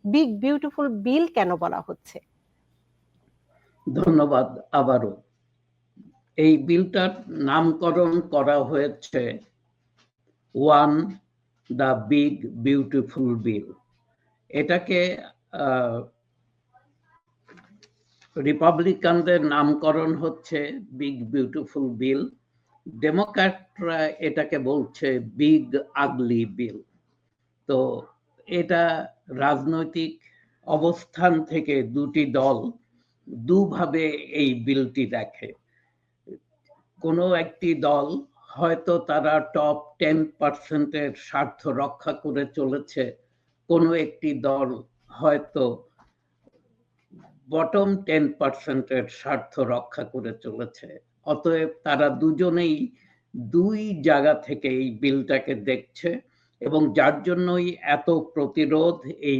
Big beautiful bill কেন বলা হচ্ছে? ধন্যবাদ। আবারও এই বিলটার নামকরণ করা হয়েছে one the big beautiful bill. এটাকে রিপাবলিকানদের নামকরণ হচ্ছে বিগ বিউটিফুল বিল, ডেমোক্র্যাটরা এটাকে বলছে বিগ আগলি বিল। তো এটা রাজনৈতিক অবস্থান থেকে দুটি দল দুভাবে এই বিলটি দেখে। কোনো একটি দল হয়তো তারা টপ 10% স্বার্থ রক্ষা করে চলেছে, কোনো একটি দল হয়তো বটম 10% স্বার্থ রক্ষা করে চলেছে। অতএব তারা দুজনেই দুই জায়গা থেকে এই বিলটাকে দেখছে এবং যার জন্যই এত প্রতিরোধ এই